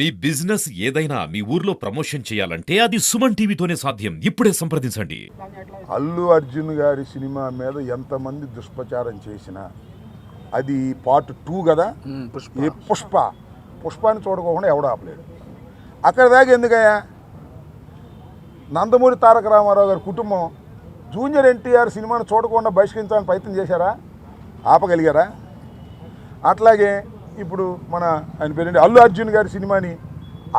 మీ business ఏదైనా మీ ఊర్లో promotion చేయాలంటే అది సుమన్ టీవీతోనే సాధ్యం. ఇప్పుడే సంప్రదించండి. అల్లు అర్జున్ గారి సినిమా మీద ఎంతమంది దుష్ప్రచారం చేసినా అది పార్ట్ 2 కదా. ఈ పుష్పాన్ని చూడకోకుండా ఎవడు ఆపలేడు. అక్కడ దాకా ఎందుకయ్యా? నందమూరి తారక రామారావు గారి కుటుంబం జూనియర్ ఎన్టీఆర్ సినిమాను చూడకుండా బహిష్కరించాలని ప్రయత్నం చేశారా? ఆపగలిగారా? అట్లాగే ఇప్పుడు మన ఆయన పేరేంటి అల్లు అర్జున్ గారి సినిమాని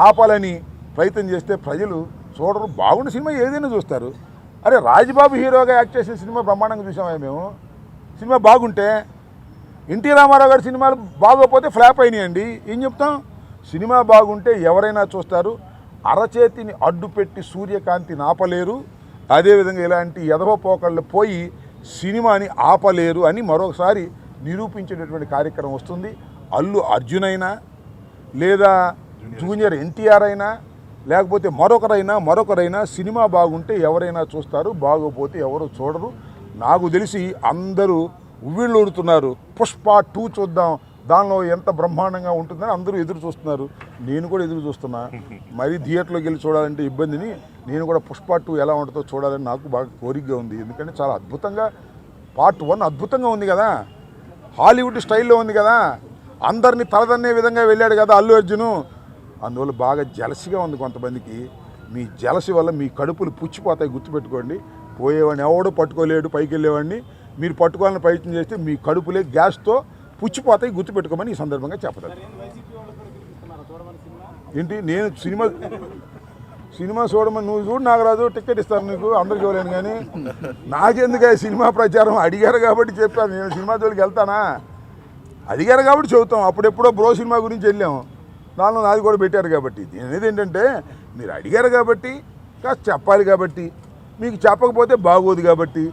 ఆపాలని ప్రయత్నం చేస్తే ప్రజలు చూడరు. బాగున్న సినిమా ఏదైనా చూస్తారు. అరే రాజ్బాబు హీరోగా యాక్ట్ చేసిన సినిమా బ్రహ్మాండంగా చూసామా మేము? సినిమా బాగుంటే ఎన్టీ రామారావు గారి సినిమాలు బాగోకపోతే ఫ్లాప్ అయినాయండి. ఏం చెప్తాం? సినిమా బాగుంటే ఎవరైనా చూస్తారు. అరచేతిని అడ్డుపెట్టి సూర్యకాంతిని ఆపలేరు. అదేవిధంగా ఇలాంటి ఎదవ పోకళ్ళు పోయి సినిమాని ఆపలేరు అని మరొకసారి నిరూపించేటటువంటి కార్యక్రమం వస్తుంది. అల్లు అర్జున్ అయినా లేదా జూనియర్ ఎన్టీఆర్ అయినా లేకపోతే మరొకరైనా సినిమా బాగుంటే ఎవరైనా చూస్తారు, బాగోపోతే ఎవరు చూడరు. నాకు తెలిసి అందరూ ఉవ్విళ్ళూరుతున్నారు. పుష్ప 2 చూద్దాం, దానిలో ఎంత బ్రహ్మాండంగా ఉంటుందని అందరూ ఎదురు చూస్తున్నారు. నేను కూడా ఎదురు చూస్తున్నా. మరీ థియేటర్లోకి వెళ్ళి చూడాలంటే ఇబ్బందిని నేను కూడా పుష్ప 2 ఎలా ఉంటుందో చూడాలని నాకు బాగా కోరికగా ఉంది. ఎందుకంటే చాలా అద్భుతంగా పార్ట్ 1 అద్భుతంగా ఉంది కదా, హాలీవుడ్ స్టైల్లో ఉంది కదా, అందరినీ తలదన్నే విధంగా వెళ్ళాడు కదా అల్లు అర్జును. అందువల్ల బాగా జలసిగా ఉంది కొంతమందికి. మీ జలసి వల్ల మీ కడుపులు పుచ్చిపోతాయి, గుర్తుపెట్టుకోండి. పోయేవాడిని ఎవడో పట్టుకోలేడు, పైకి వెళ్ళేవాడిని మీరు పట్టుకోవాలని ప్రయత్నం చేస్తే మీ కడుపులే గ్యాస్తో పుచ్చిపోతాయి, గుర్తుపెట్టుకోమని ఈ సందర్భంగా చెప్పదు. ఏంటి నేను సినిమా చూడమని నువ్వు చూడు, నాకు రాదు, టికెట్ ఇస్తాను నీకు, అందరికి ఇవ్వలేను. కానీ నాకెందుకు సినిమా ప్రచారం? అడిగారు కాబట్టి చెప్పాను. నేను సినిమా జోలికి వెళ్తానా? అడిగారు కాబట్టి చెబుతాం. అప్పుడెప్పుడో బ్రో సినిమా గురించి వెళ్ళాము, దానిలో నాది కూడా పెట్టారు కాబట్టి. నేను అనేది ఏంటంటే మీరు అడిగారు కాబట్టి కాస్త చెప్పాలి కాబట్టి, మీకు చెప్పకపోతే బాగోదు కాబట్టి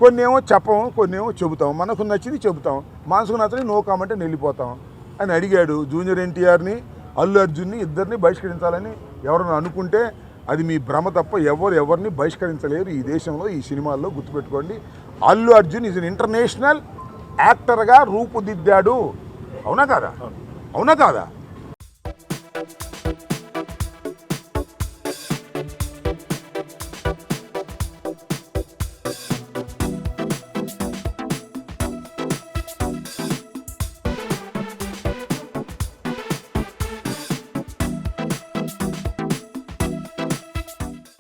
కొన్ని ఏమో చెప్పము, కొన్ని ఏమో చెబుతాం. మనకు నచ్చింది చెబుతాం, మనసుకు నచ్చని నో కామెంట్ అని వెళ్ళిపోతాం. అని అడిగాడు. జూనియర్ ఎన్టీఆర్ని అల్లు అర్జున్ని ఇద్దరిని బహిష్కరించాలని ఎవరైనా అనుకుంటే అది మీ భ్రమ తప్ప ఎవరిని బహిష్కరించలేరు ఈ దేశంలో, ఈ సినిమాల్లో. గుర్తుపెట్టుకోండి, Allu Arjun is an international యాక్టర్గా రూపుదిద్దాడు. అవునా కాదా?